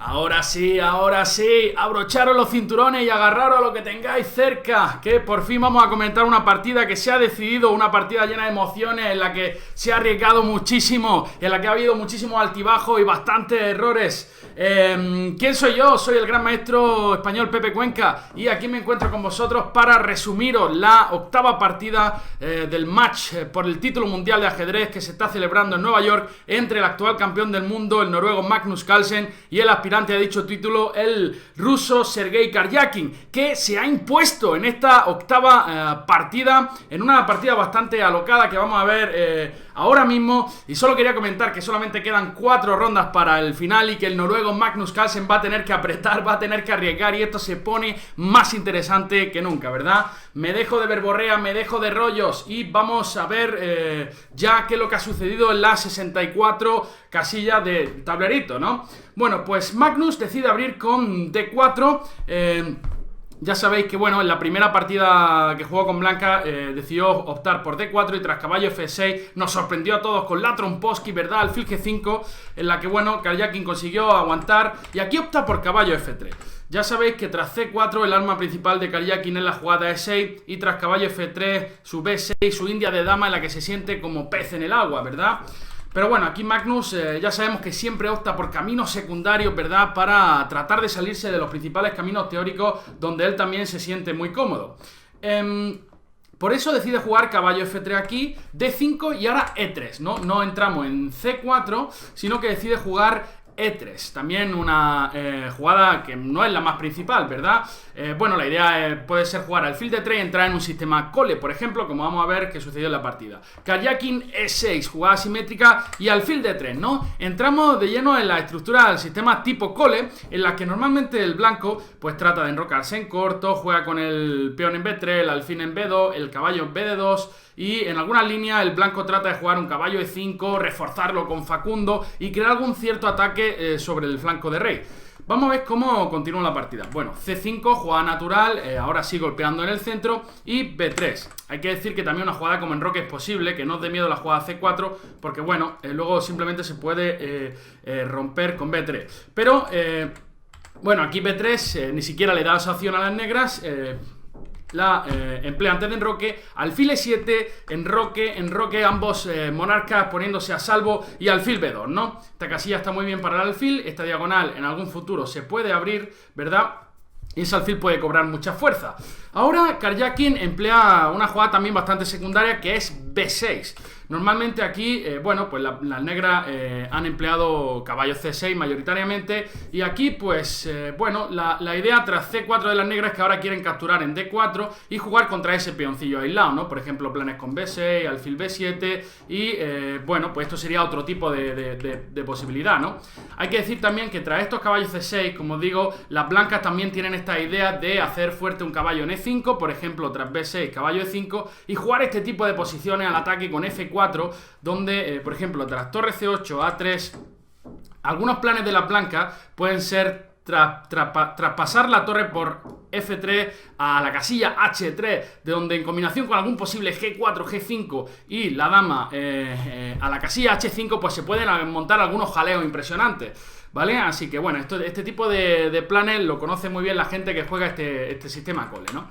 Ahora sí, abrocharos los cinturones y agarraros a lo que tengáis cerca, que por fin vamos a comentar una partida que se ha decidido, una partida llena de emociones, en la que se ha arriesgado muchísimo, en la que ha habido muchísimos altibajos y bastantes errores. ¿Quién soy yo? Soy el gran maestro español Pepe Cuenca y aquí me encuentro con vosotros para resumiros la octava partida del match por el título mundial de ajedrez que se está celebrando en Nueva York entre el actual campeón del mundo, el noruego Magnus Carlsen, y el aspirante a dicho título, el ruso Sergei Karyakin, que se ha impuesto en esta octava partida, en una partida bastante alocada que vamos a ver ahora mismo. Y solo quería comentar que solamente quedan 4 rondas para el final y que el noruego Magnus Carlsen va a tener que apretar, va a tener que arriesgar, y esto se pone más interesante que nunca, ¿verdad? Me dejo de verborrea, me dejo de rollos y vamos a ver ya qué es lo que ha sucedido en las 64 casillas de tablerito, ¿no? Bueno, pues Magnus decide abrir con D4. Ya sabéis que, bueno, en la primera partida que jugó con Blanca decidió optar por D4 y tras caballo F6 nos sorprendió a todos con la Tromposky, ¿verdad? Alfil G5, en la que, bueno, Karyakin consiguió aguantar y aquí opta por caballo F3. Ya sabéis que tras C4 el arma principal de Karyakin es la jugada E6 y tras caballo F3 su B6, su india de dama en la que se siente como pez en el agua, ¿verdad? Pero bueno, aquí Magnus ya sabemos que siempre opta por caminos secundarios, ¿verdad? Para tratar de salirse de los principales caminos teóricos donde él también se siente muy cómodo. Por eso decide jugar caballo F3 aquí, D5 y ahora E3, ¿no? No entramos en C4, sino que decide jugar E3, también una jugada que no es la más principal, ¿verdad? Bueno, la idea puede ser jugar alfil D3 y entrar en un sistema cole, por ejemplo, como vamos a ver que sucedió en la partida. Karyakin E6, jugada simétrica y alfil D3, ¿no? Entramos de lleno en la estructura del sistema tipo cole, en la que normalmente el blanco pues trata de enrocarse en corto, juega con el peón en B3, el alfil en B2, el caballo en BD2, y en algunas líneas el blanco trata de jugar un caballo E5, reforzarlo con Facundo y crear algún cierto ataque sobre el flanco de rey. Vamos a ver cómo continúa la partida. Bueno, C5, jugada natural, ahora sí golpeando en el centro, y B3. Hay que decir que también una jugada como enroque es posible, que no os dé miedo la jugada C4, porque bueno, luego simplemente se puede romper con B3. Pero, bueno, aquí B3 ni siquiera le da esa opción a las negras. La emplea antes de enroque, alfil E7, enroque, ambos monarcas poniéndose a salvo y alfil B2, ¿no? Esta casilla está muy bien para el alfil, esta diagonal en algún futuro se puede abrir, ¿verdad? Y ese alfil puede cobrar mucha fuerza. Ahora Karyakin emplea una jugada también bastante secundaria que es B6. Normalmente aquí, bueno, pues las negras han empleado caballo C6 mayoritariamente. Y aquí, pues, bueno, la idea tras C4 de las negras es que ahora quieren capturar en D4 y jugar contra ese peoncillo aislado, ¿no? Por ejemplo, planes con B6, alfil B7 y, bueno, pues esto sería otro tipo de posibilidad, ¿no? Hay que decir también que tras estos caballos C6, como digo, las blancas también tienen esta idea de hacer fuerte un caballo en E5, por ejemplo, tras B6, caballo E5, y jugar este tipo de posiciones al ataque con F4, donde, por ejemplo, tras torre C8, A3, algunos planes de la blanca pueden ser traspasar la torre por F3 a la casilla H3, de donde en combinación con algún posible G4, G5 y la dama a la casilla H5, pues se pueden montar algunos jaleos impresionantes, ¿vale? Así que bueno, este tipo de planes lo conoce muy bien la gente que juega este sistema cole, ¿no?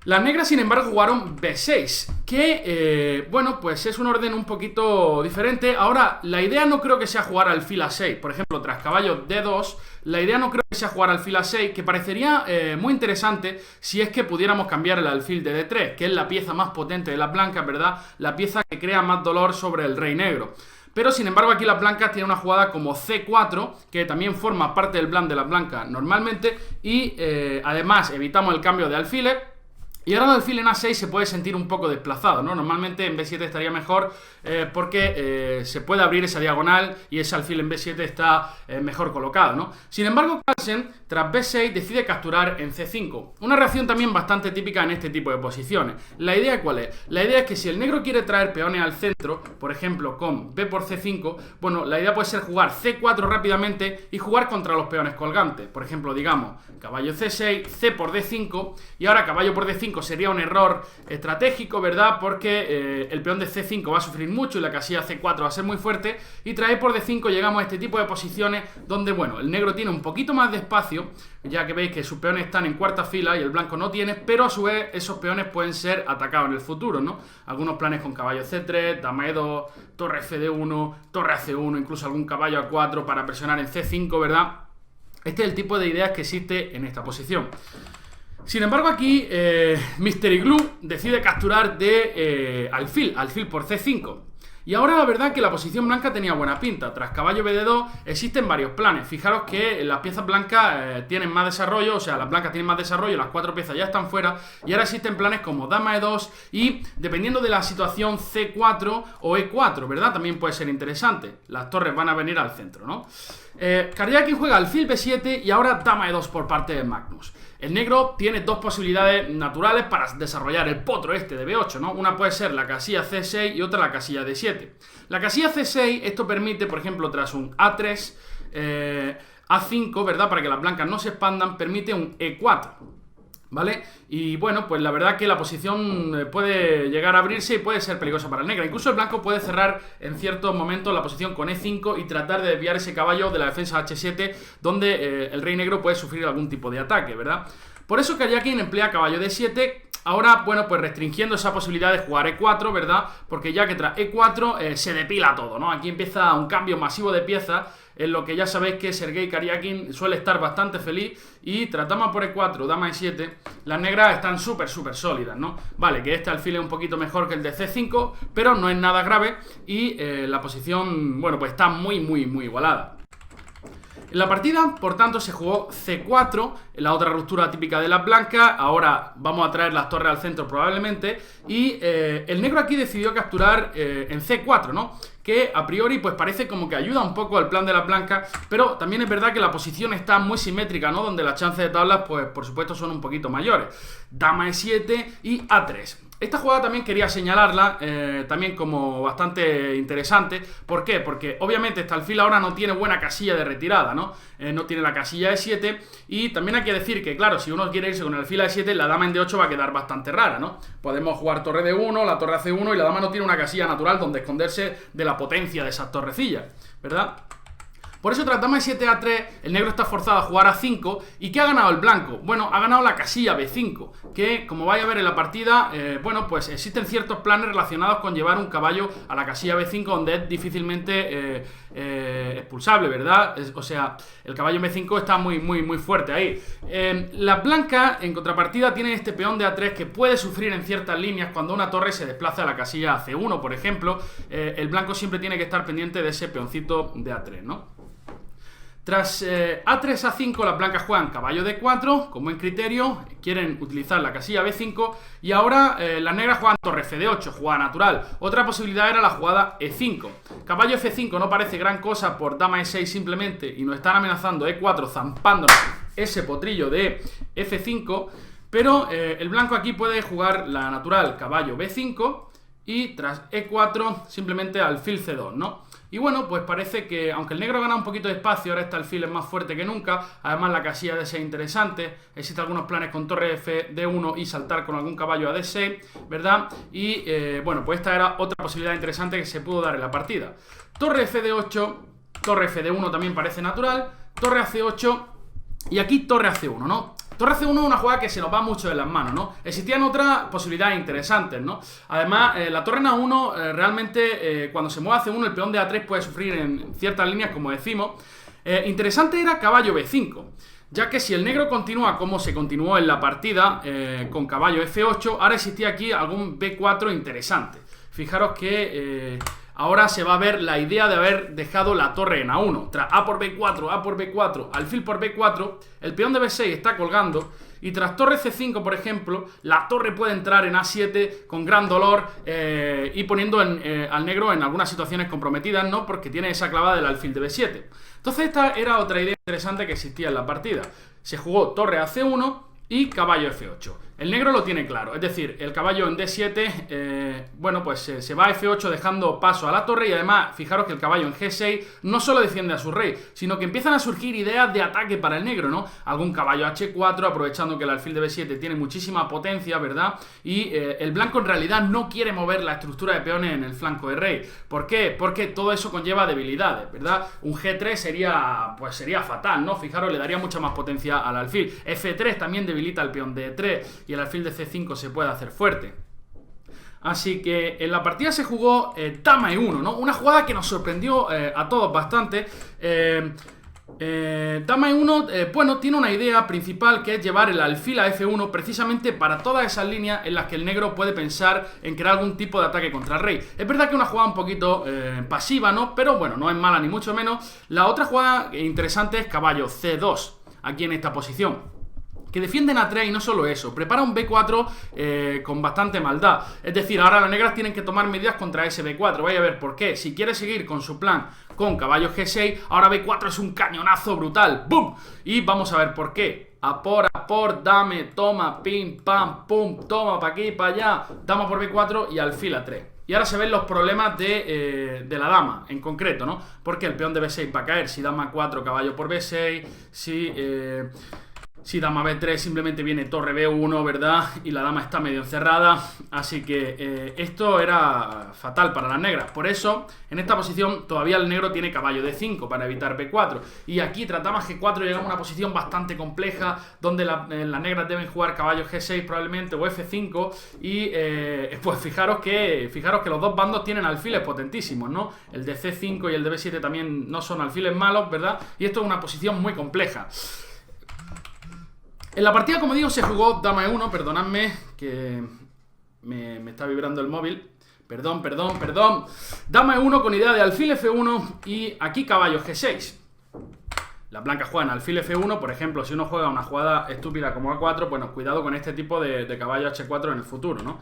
Las negras, sin embargo, jugaron B6, que, bueno, pues es un orden un poquito diferente. Ahora, la idea no creo que sea jugar alfil A6. Por ejemplo, tras caballo D2, la idea no creo que sea jugar alfil A6, que parecería muy interesante si es que pudiéramos cambiar el alfil de D3, que es la pieza más potente de las blancas, ¿verdad? La pieza que crea más dolor sobre el rey negro. Pero sin embargo aquí las blancas tienen una jugada como C4, que también forma parte del plan de las blancas normalmente, y además evitamos el cambio de alfiles. Y ahora el alfil en A6 se puede sentir un poco desplazado, ¿no? Normalmente en B7 estaría mejor porque se puede abrir esa diagonal y ese alfil en B7 está mejor colocado, ¿no? Sin embargo, Carlsen tras B6 decide capturar en C5. Una reacción también bastante típica en este tipo de posiciones. ¿La idea cuál es? La idea es que si el negro quiere traer peones al centro, por ejemplo con B por C5, bueno, la idea puede ser jugar C4 rápidamente y jugar contra los peones colgantes. Por ejemplo, digamos, caballo C6, C por D5, y ahora caballo por D5 sería un error estratégico, ¿verdad? Porque el peón de C5 va a sufrir mucho y la casilla C4 va a ser muy fuerte, y tras E por D5 llegamos a este tipo de posiciones donde, bueno, el negro tiene un poquito más de espacio, ya que veis que sus peones están en cuarta fila y el blanco no tiene, pero a su vez esos peones pueden ser atacados en el futuro, ¿no? Algunos planes con caballo C3, dama E2, torre FD1, torre AC1, incluso algún caballo A4 para presionar en C5, ¿verdad? Este es el tipo de ideas que existe en esta posición. Sin embargo, aquí Mystery Glue decide capturar de alfil por C5. Y ahora la verdad que la posición blanca tenía buena pinta. Tras caballo BD2 existen varios planes. Fijaros que las piezas blancas tienen más desarrollo, o sea, las blancas tienen más desarrollo, las 4 piezas ya están fuera, y ahora existen planes como dama E2 y, dependiendo de la situación, C4 o E4, ¿verdad? También puede ser interesante. Las torres van a venir al centro, ¿no? Karyakin juega alfil B7 y ahora dama E2 por parte de Magnus. El negro tiene dos posibilidades naturales para desarrollar el potro este de B8, ¿no? Una puede ser la casilla C6 y otra la casilla D7. La casilla C6, esto permite, por ejemplo, tras un A3, A5, ¿verdad? Para que las blancas no se expandan, permite un E4, ¿vale? Y bueno, pues la verdad que la posición puede llegar a abrirse y puede ser peligrosa para el negro. Incluso el blanco puede cerrar en ciertos momentos la posición con E5 y tratar de desviar ese caballo de la defensa H7, donde el rey negro puede sufrir algún tipo de ataque, ¿verdad? Por eso Karyakin emplea caballo D7. Ahora, bueno, pues restringiendo esa posibilidad de jugar E4, ¿verdad? Porque ya que tras E4 se depila todo, ¿no? Aquí empieza un cambio masivo de piezas, en lo que ya sabéis que Sergei Karyakin suele estar bastante feliz. Y tras dama por E4, dama E7, las negras están súper sólidas, ¿no? Vale, que este alfil es un poquito mejor que el de C5, pero no es nada grave y la posición, bueno, pues está muy igualada. En la partida, por tanto, se jugó C4, la otra ruptura típica de las blancas. Ahora vamos a traer las torres al centro probablemente. Y el negro aquí decidió capturar en C4, ¿no? Que a priori pues parece como que ayuda un poco al plan de las blancas, pero también es verdad que la posición está muy simétrica, ¿no? Donde las chances de tablas, pues por supuesto son un poquito mayores. Dama E7 y A3. Esta jugada también quería señalarla también como bastante interesante. ¿Por qué? Porque obviamente este alfil ahora no tiene buena casilla de retirada, ¿no? No tiene la casilla E7. Y también hay que decir que, claro, si uno quiere irse con el alfil A7, la dama en D8 va a quedar bastante rara, ¿no? Podemos jugar torre D1, la torre AC1 y la dama no tiene una casilla natural donde esconderse de la potencia de esas torrecillas, ¿verdad? Por eso tras dama E7 A3, el negro está forzado a jugar A5. ¿Y qué ha ganado el blanco? Bueno, ha ganado la casilla B5, que como vais a ver en la partida, bueno, pues existen ciertos planes relacionados con llevar un caballo a la casilla B5, donde es difícilmente expulsable, ¿verdad? O sea, el caballo en B5 está muy fuerte ahí. Las blancas, en contrapartida, tienen este peón de A3 que puede sufrir en ciertas líneas cuando una torre se desplaza a la casilla C1, por ejemplo. El blanco siempre tiene que estar pendiente de ese peoncito de A3, ¿no? Tras A3, A5, las blancas juegan caballo D4, con buen criterio, quieren utilizar la casilla B5, y ahora las negras juegan torre FD8, jugada natural. Otra posibilidad era la jugada E5. Caballo F5 no parece gran cosa por dama E6 simplemente, y nos están amenazando E4 zampándonos ese potrillo de F5, pero el blanco aquí puede jugar la natural caballo B5, y tras E4 simplemente alfil C2, ¿no? Y bueno, pues parece que aunque el negro gana un poquito de espacio, ahora este alfil es más fuerte que nunca. Además la casilla D6 es interesante. Existen algunos planes con torre FD1 y saltar con algún caballo a D6, ¿verdad? Y bueno, pues esta era otra posibilidad interesante que se pudo dar en la partida. Torre FD8, torre FD1 también parece natural. Torre AC8 y aquí torre AC1, ¿no? Torre C1 es una jugada que se nos va mucho de las manos, ¿no? Existían otras posibilidades interesantes, ¿no? Además, la torre en A1 realmente cuando se mueve a C1 el peón de A3 puede sufrir en ciertas líneas, como decimos. Interesante era caballo B5, ya que si el negro continúa como se continuó en la partida con caballo F8, ahora existía aquí algún B4 interesante. Fijaros que ahora se va a ver la idea de haber dejado la torre en A1. Tras A por B4, A por B4, alfil por B4, el peón de B6 está colgando. Y tras torre C5, por ejemplo, la torre puede entrar en A7 con gran dolor y poniendo al negro en algunas situaciones comprometidas, ¿no? Porque tiene esa clavada del alfil de B7. Entonces esta era otra idea interesante que existía en la partida. Se jugó torre a C1 y caballo F8. El negro lo tiene claro, es decir, el caballo en D7, bueno, pues se va a F8 dejando paso a la torre y además, fijaros que el caballo en G6 no solo defiende a su rey, sino que empiezan a surgir ideas de ataque para el negro, ¿no? Algún caballo H4, aprovechando que el alfil de B7 tiene muchísima potencia, ¿verdad? Y el blanco en realidad no quiere mover la estructura de peones en el flanco de rey. ¿Por qué? Porque todo eso conlleva debilidades, ¿verdad? Un G3 sería fatal, ¿no? Fijaros, le daría mucha más potencia al alfil. F3 también debilita el peón de E3 y el alfil de C5 se puede hacer fuerte. Así que en la partida se jugó dama E1, ¿no? Una jugada que nos sorprendió a todos bastante. Dama E1, bueno, tiene una idea principal que es llevar el alfil a F1 precisamente para todas esas líneas en las que el negro puede pensar en crear algún tipo de ataque contra el rey. Es verdad que es una jugada un poquito pasiva, ¿no? Pero bueno, no es mala ni mucho menos. La otra jugada interesante es caballo C2, aquí en esta posición, que defienden a 3 y no solo eso, prepara un B4 con bastante maldad. Es decir, ahora las negras tienen que tomar medidas contra ese B4. Vaya a ver por qué. Si quiere seguir con su plan con caballo G6, ahora B4 es un cañonazo brutal. ¡Bum! Y vamos a ver por qué. A por, dame, toma, pim, pam, pum, toma, para aquí, para allá. Dama por B4 y alfil a 3. Y ahora se ven los problemas de la dama, en concreto, ¿no? Porque el peón de B6 va a caer. Si dama 4, caballo por B6, si dama B3 simplemente viene torre B1, ¿verdad? Y la dama está medio encerrada. Así que esto era fatal para las negras. Por eso, en esta posición todavía el negro tiene caballo D5 para evitar B4. Y aquí tras dama G4 llegamos a una posición bastante compleja, donde las negras deben jugar caballo G6 probablemente, o F5. Y pues fijaros que los dos bandos tienen alfiles potentísimos, ¿no? El de C5 y el de B7 también no son alfiles malos, ¿verdad? Y esto es una posición muy compleja. En la partida, como digo, se jugó dama E1, perdonadme, que me está vibrando el móvil. Perdón. Dama E1 con idea de alfil F1 y aquí caballo G6. Las blancas juegan alfil F1, por ejemplo, si uno juega una jugada estúpida como A4, bueno, cuidado con este tipo de caballo H4 en el futuro, ¿no?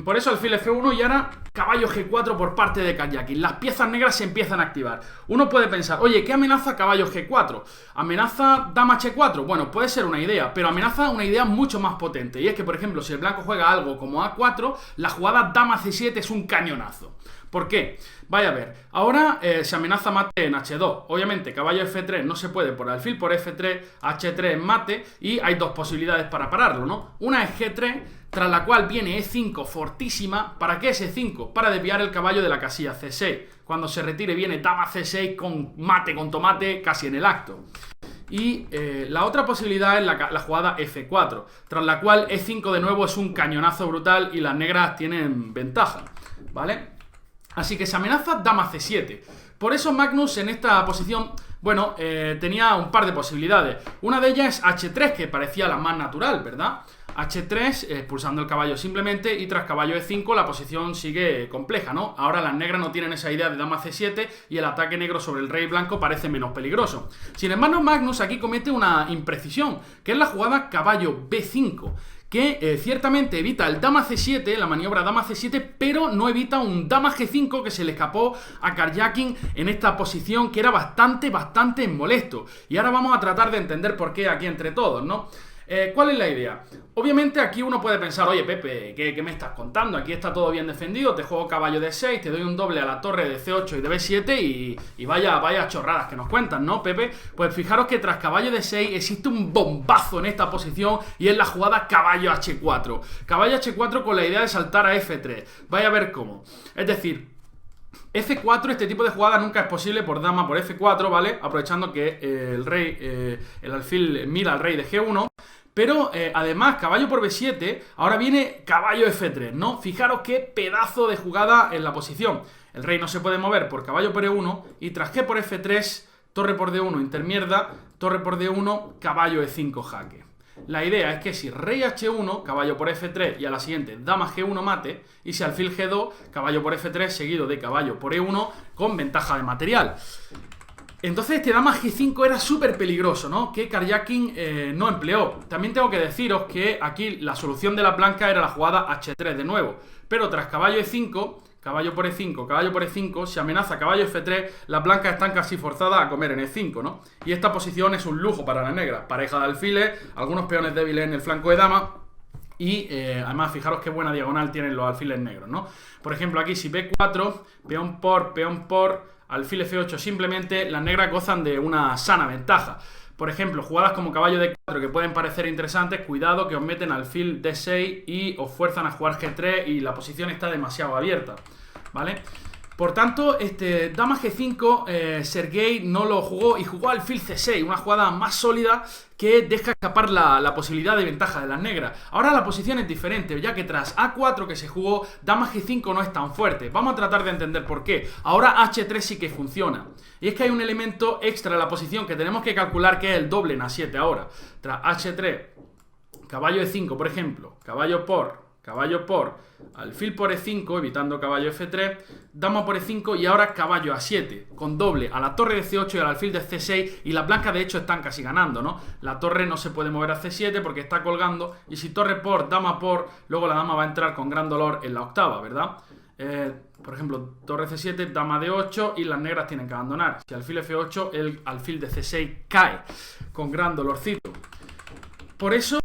Por eso alfil F1 y ahora caballo G4 por parte de Karjakin. Las piezas negras se empiezan a activar. Uno puede pensar, oye, ¿qué amenaza caballo G4? ¿Amenaza dama H4? Bueno, puede ser una idea, pero amenaza una idea mucho más potente. Y es que, por ejemplo, si el blanco juega algo como A4, la jugada dama C7 es un cañonazo. ¿Por qué? Vaya a ver, ahora se amenaza mate en H2. Obviamente, caballo F3 no se puede por alfil por F3, H3 en mate, y hay dos posibilidades para pararlo, ¿no? Una es G3, tras la cual viene E5 fortísima. ¿Para qué es E5? Para desviar el caballo de la casilla C6. Cuando se retire viene dama C6 con mate, con tomate, casi en el acto. Y la otra posibilidad es la jugada F4, tras la cual E5 de nuevo es un cañonazo brutal y las negras tienen ventaja, ¿vale? Así que se amenaza dama C7. Por eso Magnus en esta posición, bueno, tenía un par de posibilidades. Una de ellas es H3, que parecía la más natural, ¿verdad? H3, expulsando el caballo simplemente, y tras caballo E5 la posición sigue compleja, ¿no? Ahora las negras no tienen esa idea de dama C7 y el ataque negro sobre el rey blanco parece menos peligroso. Sin embargo, Magnus aquí comete una imprecisión, que es la jugada caballo B5, que ciertamente evita el dama C7, la maniobra dama C7, pero no evita un dama G5 que se le escapó a Karjakin en esta posición, que era bastante molesto. Y ahora vamos a tratar de entender por qué aquí entre todos, ¿no? ¿Cuál es la idea? Obviamente aquí uno puede pensar, oye Pepe, ¿qué me estás contando? Aquí está todo bien defendido, te juego caballo de 6, te doy un doble a la torre de C8 y de B7 y vaya chorradas que nos cuentan, ¿no, Pepe? Pues fijaros que tras caballo de 6 existe un bombazo en esta posición y es la jugada caballo H4. Caballo H4 con la idea de saltar a F3. Vaya a ver cómo. Es decir, F4, este tipo de jugada nunca es posible por dama por F4, ¿vale? Aprovechando que el alfil mira al rey de G1. Pero además, caballo por B7, ahora viene caballo F3, ¿no? Fijaros qué pedazo de jugada en la posición. El rey no se puede mover por caballo por E1 y tras G por F3, torre por D1 intermierda, torre por D1, caballo E5 jaque. La idea es que si rey H1, caballo por F3 y a la siguiente dama G1 mate, y si alfil G2, caballo por F3 seguido de caballo por E1 con ventaja de material. Entonces este dama G5 era súper peligroso, ¿no? Que Karjakin no empleó. También tengo que deciros que aquí la solución de la blanca era la jugada H3 de nuevo. Pero tras caballo E5, caballo por E5, caballo por E5, si amenaza caballo F3, las blancas están casi forzadas a comer en E5, ¿no? Y esta posición es un lujo para las negras. Pareja de alfiles, algunos peones débiles en el flanco de dama. Y además fijaros qué buena diagonal tienen los alfiles negros, ¿no? Por ejemplo aquí si B4, peón por, alfil F8, simplemente las negras gozan de una sana ventaja. Por ejemplo, jugadas como caballo D4 que pueden parecer interesantes, cuidado que os meten alfil D6 y os fuerzan a jugar G3 y la posición está demasiado abierta, ¿vale? Por tanto, dama G5, Sergei no lo jugó y jugó alfil C6, una jugada más sólida que deja escapar la posibilidad de ventaja de las negras. Ahora la posición es diferente, ya que tras A4 que se jugó, dama G5 no es tan fuerte. Vamos a tratar de entender por qué. Ahora H3 sí que funciona. Y es que hay un elemento extra en la posición que tenemos que calcular, que es el doble en A7 ahora. Tras H3, caballo E5, por ejemplo, caballo por, alfil por E5, evitando caballo F3, dama por E5 y ahora caballo A7, con doble a la torre de C8 y al alfil de C6, y las blancas de hecho están casi ganando, ¿no? La torre no se puede mover a C7 porque está colgando, y si torre por, dama por, luego la dama va a entrar con gran dolor en la octava, ¿verdad? Por ejemplo, torre C7, dama D8 y las negras tienen que abandonar. Si alfil F8, el alfil de C6 cae, con gran dolorcito. Por eso,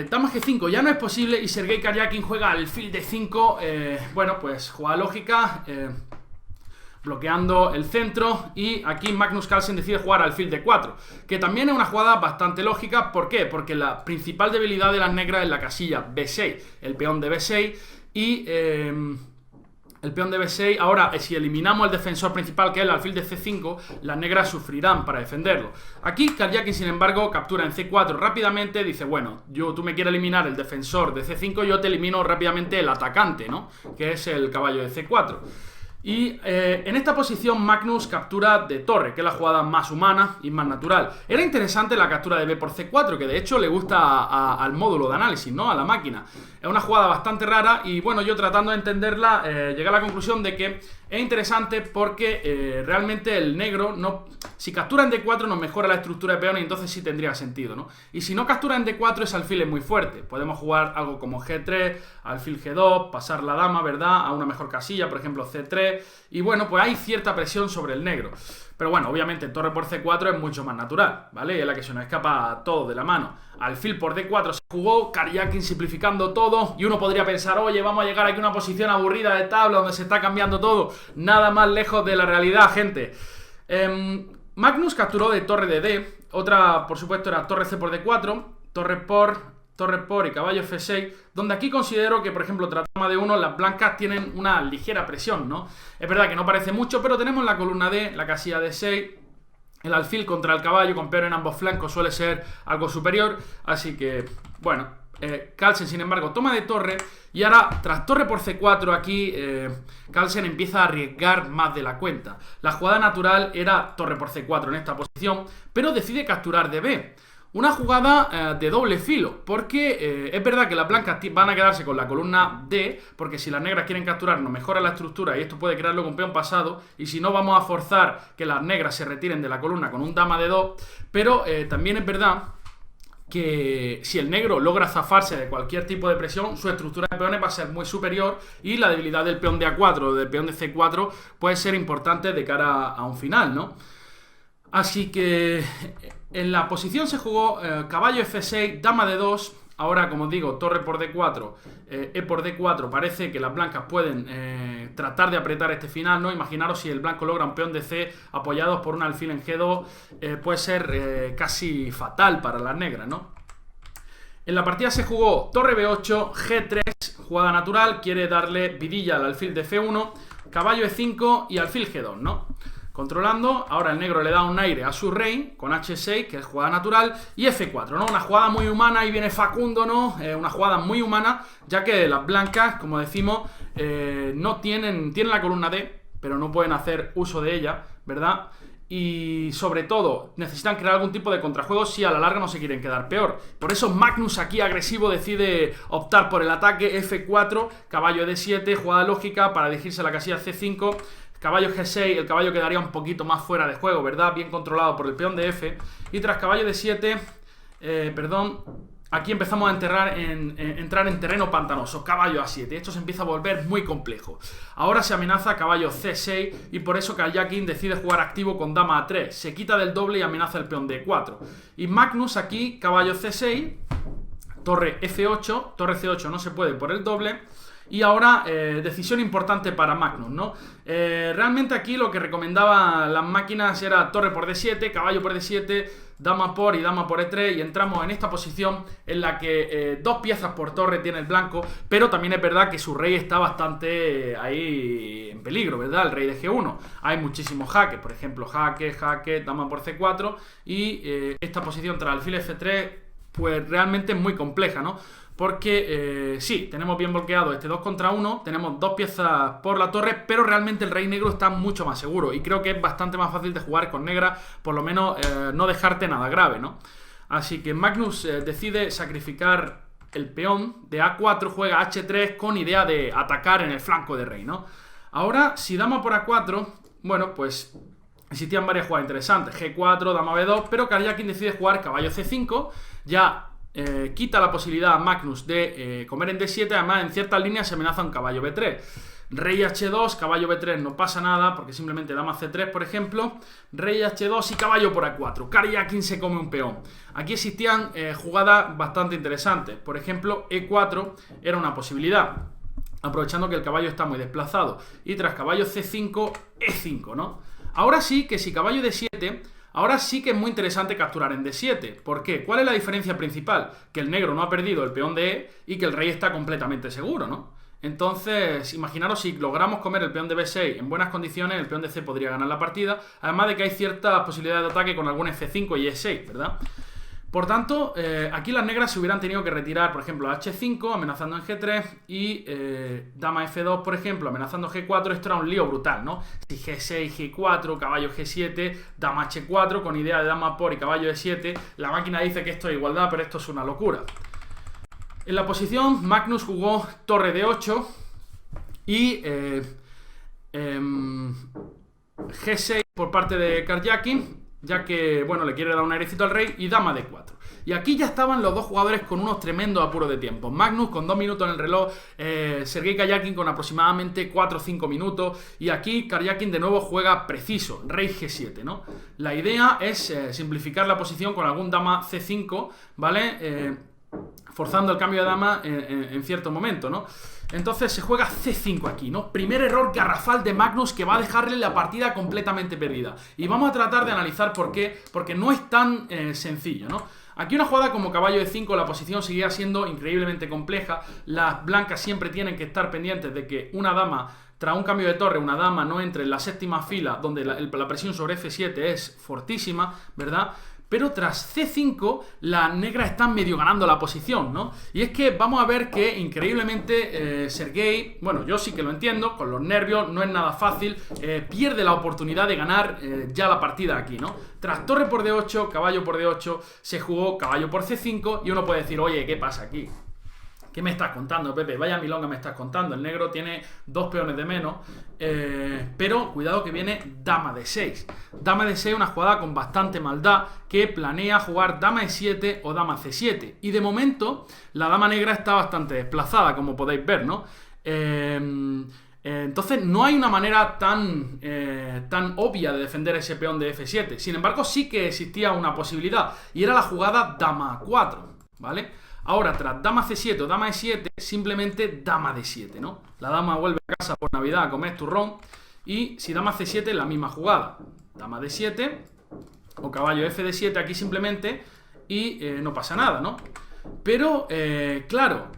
dama G5 ya no es posible y Sergei Karjakin juega alfil D5, bueno, pues jugada lógica, bloqueando el centro, y aquí Magnus Carlsen decide jugar alfil D4, que también es una jugada bastante lógica. ¿Por qué? Porque la principal debilidad de las negras es la casilla B6, el peón de B6 y... el peón de B6, ahora si eliminamos el defensor principal que es el alfil de C5, las negras sufrirán para defenderlo. Aquí Karjakin sin embargo captura en C4 rápidamente, dice bueno, tú me quieres eliminar el defensor de C5, yo te elimino rápidamente el atacante, ¿no? Que es el caballo de C4. Y en esta posición Magnus captura de torre, que es la jugada más humana y más natural. Era interesante la captura de B por C4, que de hecho le gusta al módulo de análisis, ¿no? A la máquina. Es una jugada bastante rara y bueno, yo tratando de entenderla llegué a la conclusión de que es interesante porque realmente el negro, si captura en D4 nos mejora la estructura de peones y entonces sí tendría sentido, ¿no? Y si no captura en D4 ese alfil es muy fuerte. Podemos jugar algo como G3, alfil G2, pasar la dama, ¿verdad? A una mejor casilla, por ejemplo C3. Y bueno, pues hay cierta presión sobre el negro. Pero bueno, obviamente torre por C4 es mucho más natural, ¿vale? Es la que se nos escapa todo de la mano. Alfil por D4 se jugó, Karjakin simplificando todo. Y uno podría pensar, oye, vamos a llegar aquí a una posición aburrida de tabla donde se está cambiando todo. Nada más lejos de la realidad, gente. Magnus capturó de torre de D. Otra, por supuesto, era torre C por D4, torre por y caballo F6, donde aquí considero que, por ejemplo, tras dama de 1, las blancas tienen una ligera presión, ¿no? Es verdad que no parece mucho, pero tenemos la columna D, la casilla D6, el alfil contra el caballo con peón en ambos flancos suele ser algo superior, así que, bueno, Carlsen, sin embargo, toma de torre, y ahora, tras torre por C4, aquí Carlsen empieza a arriesgar más de la cuenta. La jugada natural era torre por C4 en esta posición, pero decide capturar de B. Una jugada de doble filo, porque es verdad que las blancas van a quedarse con la columna D, porque si las negras quieren capturar nos mejora la estructura y esto puede crear luego un peón pasado, y si no vamos a forzar que las negras se retiren de la columna con un dama de 2, pero también es verdad que si el negro logra zafarse de cualquier tipo de presión, su estructura de peones va a ser muy superior y la debilidad del peón de A4 o del peón de C4 puede ser importante de cara a un final, ¿no? Así que en la posición se jugó caballo F6, dama de 2. Ahora, como os digo, torre por D4, E por D4. Parece que las blancas pueden tratar de apretar este final, ¿no? Imaginaros si el blanco logra un peón de C apoyados por un alfil en G2, puede ser casi fatal para las negras, ¿no? En la partida se jugó torre B8, G3, jugada natural, quiere darle vidilla al alfil de C1, caballo E5 y alfil G2, ¿no? Controlando, ahora el negro le da un aire a su rey con H6, que es jugada natural, y F4, ¿no? Una jugada muy humana, y viene Facundo, ¿no? Una jugada muy humana, ya que las blancas, como decimos, no tienen la columna D, pero no pueden hacer uso de ella, ¿verdad? y sobre todo necesitan crear algún tipo de contrajuego si a la larga no se quieren quedar peor. Por eso Magnus aquí agresivo decide optar por el ataque F4, caballo D7, jugada lógica para dirigirse a la casilla C5, caballo G6, el caballo quedaría un poquito más fuera de juego, ¿verdad? Bien controlado por el peón de F, y tras caballo D7, aquí empezamos a entrar en terreno pantanoso, caballo A7. Esto se empieza a volver muy complejo. Ahora se amenaza caballo C6 y por eso Karjakin decide jugar activo con dama A3. Se quita del doble y amenaza el peón D4. Y Magnus aquí, caballo C6, torre F8, torre C8 no se puede por el doble. Y ahora, decisión importante para Magnus, ¿no? Realmente aquí lo que recomendaban las máquinas era torre por D7, caballo por D7, dama por y dama por E3, y entramos en esta posición en la que dos piezas por torre tiene el blanco, pero también es verdad que su rey está bastante ahí en peligro, ¿verdad? El rey de G1. Hay muchísimos jaques, por ejemplo, jaque, dama por C4, y esta posición tras alfil F3, pues realmente es muy compleja, ¿no? Porque sí, tenemos bien bloqueado este 2 contra 1, tenemos dos piezas por la torre, pero realmente el rey negro está mucho más seguro y creo que es bastante más fácil de jugar con negra, por lo menos no dejarte nada grave, ¿no? Así que Magnus decide sacrificar el peón de A4, juega H3 con idea de atacar en el flanco de rey, ¿no? Ahora, si dama por A4, bueno, pues existían varias jugadas interesantes, G4, dama B2, pero Karjakin decide jugar caballo C5, ya quita la posibilidad a Magnus de comer en D7, además en ciertas líneas se amenaza un caballo B3. Rey H2, caballo B3 no pasa nada, porque simplemente dama C3, por ejemplo, rey H2 y caballo por A4. Karjakin se come un peón. Aquí existían jugadas bastante interesantes, por ejemplo, E4 era una posibilidad, aprovechando que el caballo está muy desplazado, y tras caballo C5, E5, ¿no? Ahora sí que si caballo D7... Ahora sí que es muy interesante capturar en D7. ¿Por qué? ¿Cuál es la diferencia principal? Que el negro no ha perdido el peón de E y que el rey está completamente seguro, ¿no? Entonces, imaginaros si logramos comer el peón de B6 en buenas condiciones, el peón de C podría ganar la partida, además de que hay ciertas posibilidades de ataque con algún F5 y E6, ¿verdad? Por tanto, aquí las negras se hubieran tenido que retirar, por ejemplo, H5, amenazando en G3, y dama F2, por ejemplo, amenazando G4. Esto era un lío brutal, ¿no? Si G6, G4, caballo G7, dama H4, con idea de dama por y caballo E7, la máquina dice que esto es igualdad, pero esto es una locura. En la posición, Magnus jugó torre D8 y G6 por parte de Karjakin, ya que, bueno, le quiere dar un airecito al rey, y dama D4. Y aquí ya estaban los dos jugadores con unos tremendos apuros de tiempo. Magnus con 2 minutos en el reloj, Sergei Karjakin con aproximadamente 4 o 5 minutos, y aquí Karjakin de nuevo juega preciso, rey G7, ¿no? La idea es simplificar la posición con algún dama C5, ¿vale? Forzando el cambio de dama en cierto momento, ¿no? Entonces se juega C5 aquí, ¿no? Primer error garrafal de Magnus que va a dejarle la partida completamente perdida. Y vamos a tratar de analizar por qué, porque no es tan sencillo, ¿no? Aquí una jugada como caballo E5, la posición seguía siendo increíblemente compleja. Las blancas siempre tienen que estar pendientes de que una dama, tras un cambio de torre, una dama no entre en la séptima fila, donde la presión sobre F7 es fortísima, ¿verdad? Pero tras C5, las negras están medio ganando la posición, ¿no? Y es que vamos a ver que increíblemente Sergei, bueno, yo sí que lo entiendo, con los nervios, no es nada fácil, pierde la oportunidad de ganar ya la partida aquí, ¿no? Tras torre por D8, caballo por D8, se jugó caballo por C5 y uno puede decir, oye, ¿qué pasa aquí? ¿Qué me estás contando, Pepe? Vaya milonga me estás contando. El negro tiene 2 peones de menos. Pero cuidado que viene dama de 6. Dama de 6 es una jugada con bastante maldad que planea jugar dama E7 o dama C7. Y de momento la dama negra está bastante desplazada, como podéis ver, ¿no? Entonces no hay una manera tan obvia de defender ese peón de F7. Sin embargo, sí que existía una posibilidad. Y era la jugada dama A4, ¿vale? Ahora, tras dama C7 o dama E7, simplemente dama D7, ¿no? La dama vuelve a casa por Navidad a comer turrón. Y si dama C7, la misma jugada. Dama D7 o caballo FD7 aquí simplemente y no pasa nada, ¿no? Pero, claro,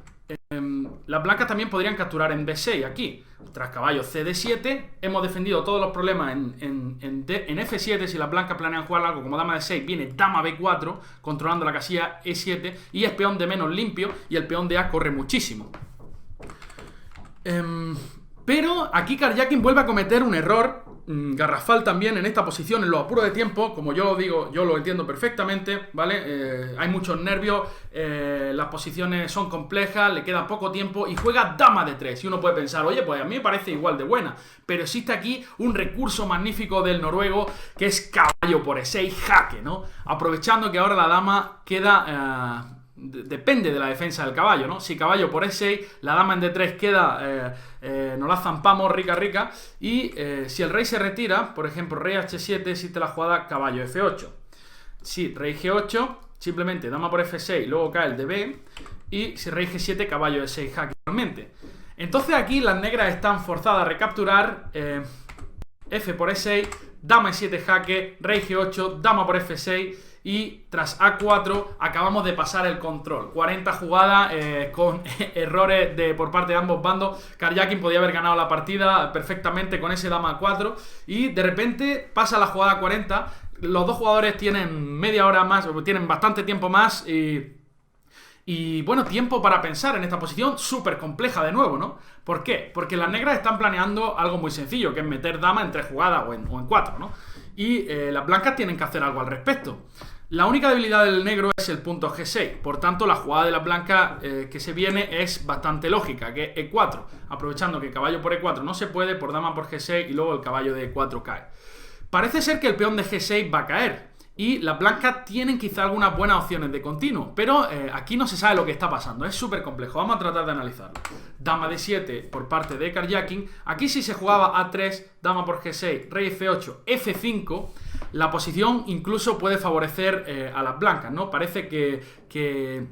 las blancas también podrían capturar en B6 aquí. Tras caballo CD7, hemos defendido todos los problemas en F7. Si las blancas planean jugar algo como dama D6, viene dama B4, controlando la casilla E7, y es peón de menos limpio, y el peón de A corre muchísimo. Pero aquí Karjakin vuelve a cometer un error garrafal también en esta posición, en los apuros de tiempo, como yo lo digo, yo lo entiendo perfectamente, ¿vale? Hay muchos nervios, las posiciones son complejas, le queda poco tiempo y juega dama de 3. Y uno puede pensar, oye, pues a mí me parece igual de buena, pero existe aquí un recurso magnífico del noruego que es caballo por E6 jaque, ¿no? Aprovechando que ahora la dama queda... depende de la defensa del caballo, ¿no? Si caballo por E6, la dama en D3 queda, nos la zampamos rica, y si el rey se retira, por ejemplo, rey H7, existe la jugada caballo F8. Si rey G8, simplemente dama por F6, luego cae el DB, y si rey G7, caballo E6 jaque igualmente. Entonces aquí las negras están forzadas a recapturar F por E6, dama E7 jaque, rey G8, dama por F6, y tras A4 acabamos de pasar el control. 40 jugadas con errores por parte de ambos bandos. Karjakin podía haber ganado la partida perfectamente con ese dama A4 y de repente pasa la jugada 40. Los dos jugadores tienen media hora más, tienen bastante tiempo más y bueno, tiempo para pensar en esta posición súper compleja de nuevo, ¿no? ¿Por qué? Porque las negras están planeando algo muy sencillo, que es meter dama en 3 jugadas o en 4, ¿no? Y las blancas tienen que hacer algo al respecto. La única debilidad del negro es el punto G6, por tanto la jugada de las blancas que se viene es bastante lógica, que es E4, aprovechando que caballo por E4 no se puede, por dama por G6 y luego el caballo de E4 cae. Parece ser que el peón de G6 va a caer y las blancas tienen quizá algunas buenas opciones de continuo, pero aquí no se sabe lo que está pasando, es súper complejo, vamos a tratar de analizarlo. Dama D7 por parte de Karjakin, aquí sí se jugaba A3, dama por G6, rey F8, F5, la posición incluso puede favorecer a las blancas, ¿no? Parece que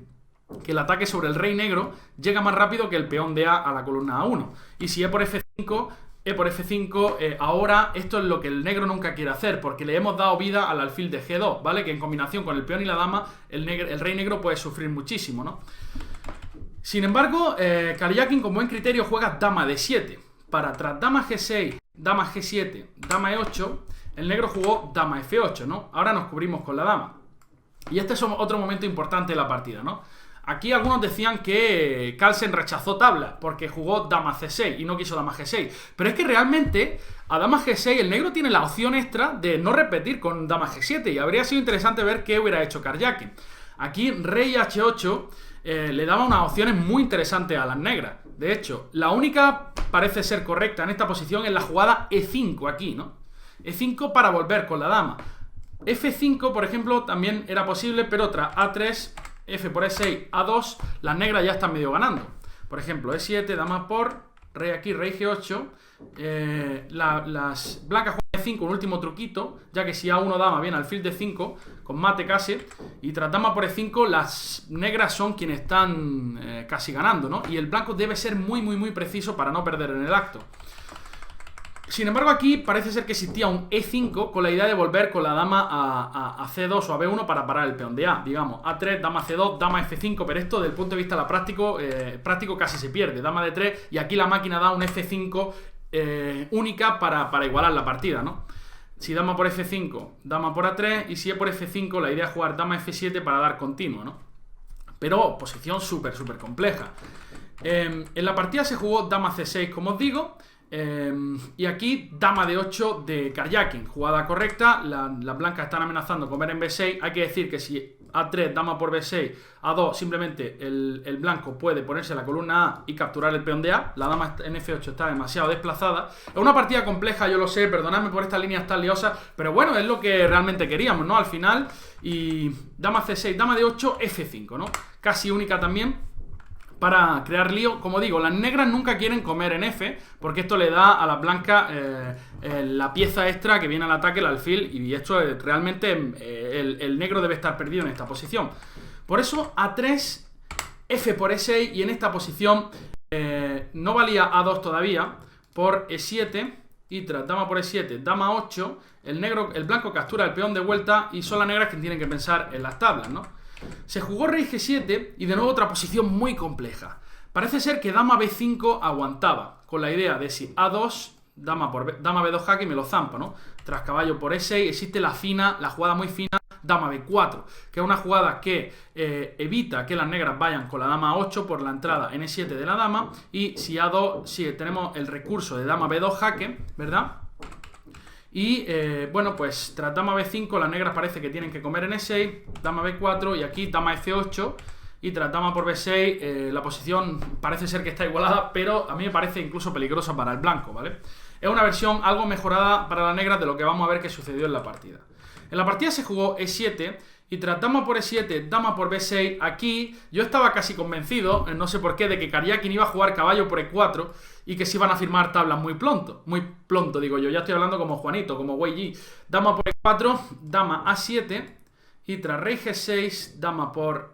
el ataque sobre el rey negro llega más rápido que el peón de A la columna A1, y si E por F5... ahora esto es lo que el negro nunca quiere hacer, porque le hemos dado vida al alfil de G2, ¿vale? Que en combinación con el peón y la dama, el rey negro puede sufrir muchísimo, ¿no? Sin embargo, Karjakin con buen criterio juega dama D7. Para tras dama G6, dama G7, dama E8, el negro jugó dama F8, ¿no? Ahora nos cubrimos con la dama. Y este es otro momento importante de la partida, ¿no? Aquí algunos decían que Carlsen rechazó tabla porque jugó dama C6 y no quiso dama G6. Pero es que realmente a dama G6 el negro tiene la opción extra de no repetir con dama G7 y habría sido interesante ver qué hubiera hecho Karjakin. Aquí rey H8 le daba unas opciones muy interesantes a las negras. De hecho, la única parece ser correcta en esta posición es la jugada E5 aquí, ¿no? E5 para volver con la dama. F5, por ejemplo, también era posible, pero tras A3... F por E6, A2, las negras ya están medio ganando. Por ejemplo, E7, dama por, rey aquí, rey G8. Las blancas juegan E5, un último truquito, ya que si A1 dama viene alfil de 5, con mate casi, y tras dama por E5, las negras son quienes están casi ganando, ¿no? Y el blanco debe ser muy preciso para no perder en el acto. Sin embargo, aquí parece ser que existía un E5 con la idea de volver con la dama a C2 o a B1 para parar el peón de A. Digamos, A3, dama C2, dama F5, pero esto desde el punto de vista práctico casi se pierde. Dama D3 y aquí la máquina da un F5 única para igualar la partida, ¿no? Si dama por F5, dama por A3 y si E por F5, la idea es jugar dama F7 para dar continuo, ¿no? Pero posición súper compleja. En la partida se jugó dama C6, como os digo. Y aquí dama de 8 de Karjakin, jugada correcta. Las blancas están amenazando con ver en B6. Hay que decir que si A3, dama por B6, A2, simplemente el blanco puede ponerse la columna A y capturar el peón de A. La dama en F8 está demasiado desplazada. Es una partida compleja, yo lo sé, perdonadme por esta línea tan liosa, pero bueno, es lo que realmente queríamos, ¿no? Al final, y dama C6, dama de 8, F5, ¿no? Casi única también para crear lío. Como digo, las negras nunca quieren comer en F, porque esto le da a las blancas la pieza extra que viene al ataque, el alfil, y esto realmente el negro debe estar perdido en esta posición. Por eso A3, F por E6, y en esta posición no valía A2 todavía, por E7, y tras dama por E7, dama 8, el blanco captura el peón de vuelta, y son las negras que tienen que pensar en las tablas, ¿no? Se jugó rey G7 y de nuevo otra posición muy compleja. Parece ser que dama B5 aguantaba, con la idea de si A2, dama B2 jaque y me lo zampa, ¿no? Tras caballo por E6 existe la jugada muy fina, dama B4, que es una jugada que evita que las negras vayan con la dama 8 por la entrada en E7 de la dama, y si A2, si tenemos el recurso de dama B2 jaque, ¿verdad? Y bueno, pues tras dama B5 las negras parece que tienen que comer en E6, dama B4 y aquí dama F8. Y tras dama por B6 la posición parece ser que está igualada, pero a mí me parece incluso peligrosa para el blanco, ¿vale? Es una versión algo mejorada para las negras de lo que vamos a ver que sucedió en la partida. En la partida se jugó E7 y tras dama por E7, dama por B6, aquí yo estaba casi convencido, no sé por qué, de que Karjakin iba a jugar caballo por E4 y que se iban a firmar tablas muy pronto digo yo, ya estoy hablando como Juanito, como Wei Yi. Dama por E4, dama A7 y tras rey G6, dama por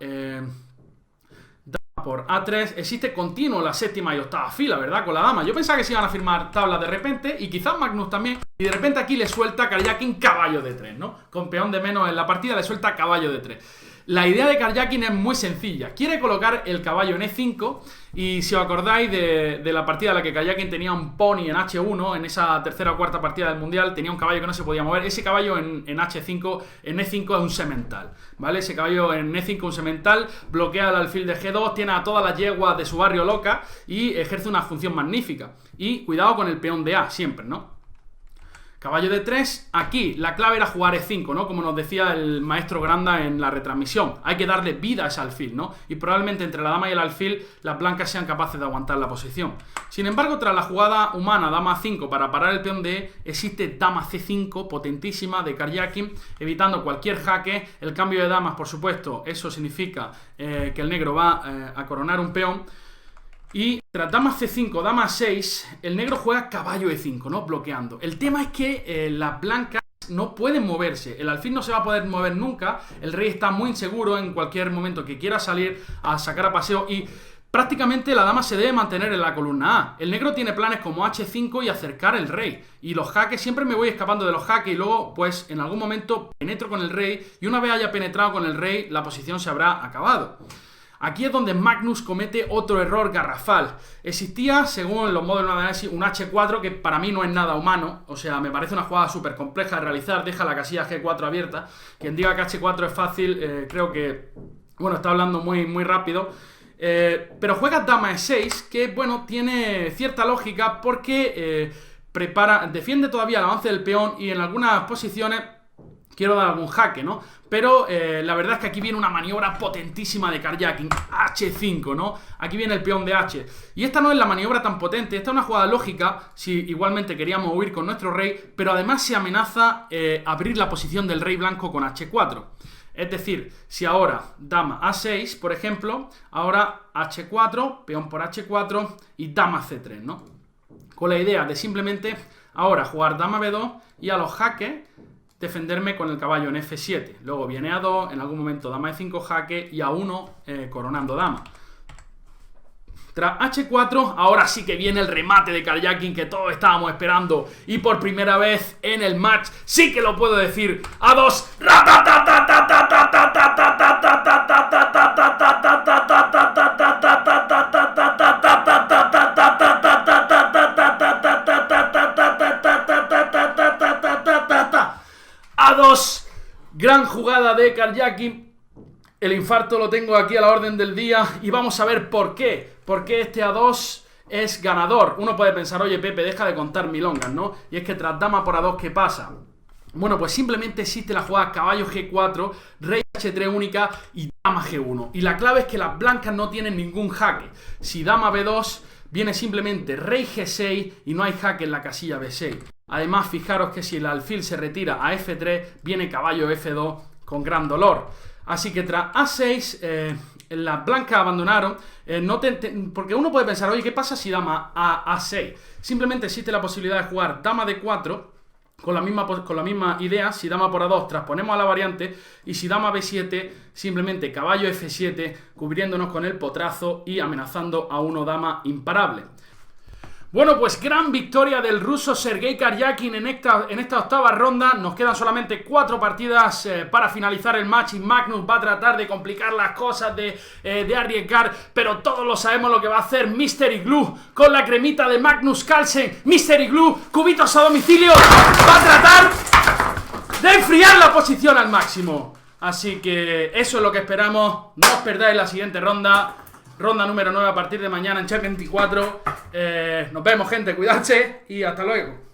A3, existe continuo la séptima y octava fila, ¿verdad? Con la dama. Yo pensaba que se iban a firmar tablas de repente y quizás Magnus también. Y de repente aquí le suelta Karjakin caballo de 3, ¿no? Con peón de menos en la partida le suelta caballo de 3. La idea de Karjakin es muy sencilla. Quiere colocar el caballo en E5 y si os acordáis de la partida en la que Karjakin tenía un pony en H1, en esa tercera o cuarta partida del Mundial, tenía un caballo que no se podía mover. Ese caballo en H5, en E5 es un semental, ¿vale? Ese caballo en E5 un semental, bloquea el alfil de G2, tiene a todas las yeguas de su barrio loca y ejerce una función magnífica. Y cuidado con el peón de A, siempre, ¿no? Caballo de 3, aquí la clave era jugar E5, ¿no? Como nos decía el maestro Granda en la retransmisión. Hay que darle vida a ese alfil, ¿no? Y probablemente entre la dama y el alfil las blancas sean capaces de aguantar la posición. Sin embargo, tras la jugada humana dama 5 para parar el peón de E, existe dama C5 potentísima de Karjakin, evitando cualquier jaque. El cambio de damas, por supuesto, eso significa que el negro va a coronar un peón. Y tras dama C5, dama 6, el negro juega caballo E5, ¿no? Bloqueando. El tema es que las blancas no pueden moverse. El alfil no se va a poder mover nunca. El rey está muy inseguro en cualquier momento que quiera salir a sacar a paseo y prácticamente la dama se debe mantener en la columna A. El negro tiene planes como H5 y acercar el rey. Y los jaques, siempre me voy escapando de los jaques y luego, pues, en algún momento penetro con el rey y una vez haya penetrado con el rey, la posición se habrá acabado. Aquí es donde Magnus comete otro error garrafal. Existía, según los modelos de análisis, un H4 que para mí no es nada humano. O sea, me parece una jugada súper compleja de realizar. Deja la casilla G4 abierta. Quien diga que H4 es fácil, creo que, bueno, está hablando muy rápido. Pero juega dama E6, que, bueno, tiene cierta lógica porque defiende todavía el avance del peón y en algunas posiciones quiero dar algún jaque, ¿no? Pero la verdad es que aquí viene una maniobra potentísima de Karjakin, H5, ¿no? Aquí viene el peón de H. Y esta no es la maniobra tan potente, esta es una jugada lógica, si igualmente queríamos huir con nuestro rey, pero además se amenaza abrir la posición del rey blanco con H4. Es decir, si ahora dama A6, por ejemplo, ahora H4, peón por H4 y dama C3, ¿no? Con la idea de simplemente ahora jugar dama B2 y a los jaques defenderme con el caballo en F7. Luego viene A2, en algún momento dama E5 jaque y A1 coronando dama. Tras H4, ahora sí que viene el remate de Karjakin que todos estábamos esperando. Y por primera vez en el match, sí que lo puedo decir, A2. A2, gran jugada de Karjakin. El infarto lo tengo aquí a la orden del día y vamos a ver por qué. ¿Por qué este A2 es ganador? Uno puede pensar, oye Pepe, deja de contar milongas, ¿no? Y es que tras dama por A2, ¿qué pasa? Bueno, pues simplemente existe la jugada caballo G4, rey H3 única y dama G1. Y la clave es que las blancas no tienen ningún jaque. Si dama B2, viene simplemente rey G6 y no hay jaque en la casilla B6. Además, fijaros que si el alfil se retira a F3, viene caballo F2 con gran dolor. Así que tras A6, las blancas abandonaron, porque uno puede pensar, oye, ¿qué pasa si dama a A6? Simplemente existe la posibilidad de jugar dama D4 con la misma idea. Si dama por A2 transponemos a la variante y si dama B7, simplemente caballo F7 cubriéndonos con el potrazo y amenazando a uno dama imparable. Bueno, pues gran victoria del ruso Sergei Karjakin en esta octava ronda. Nos quedan solamente 4 partidas para finalizar el match y Magnus va a tratar de complicar las cosas, de arriesgar, pero todos lo sabemos lo que va a hacer Mystery Glue con la cremita de Magnus Carlsen. Mystery Glue, cubitos a domicilio, va a tratar de enfriar la posición al máximo. Así que eso es lo que esperamos. No os perdáis la siguiente ronda. Ronda número 9 a partir de mañana en Chat 24. Nos vemos, gente, cuidarse y hasta luego.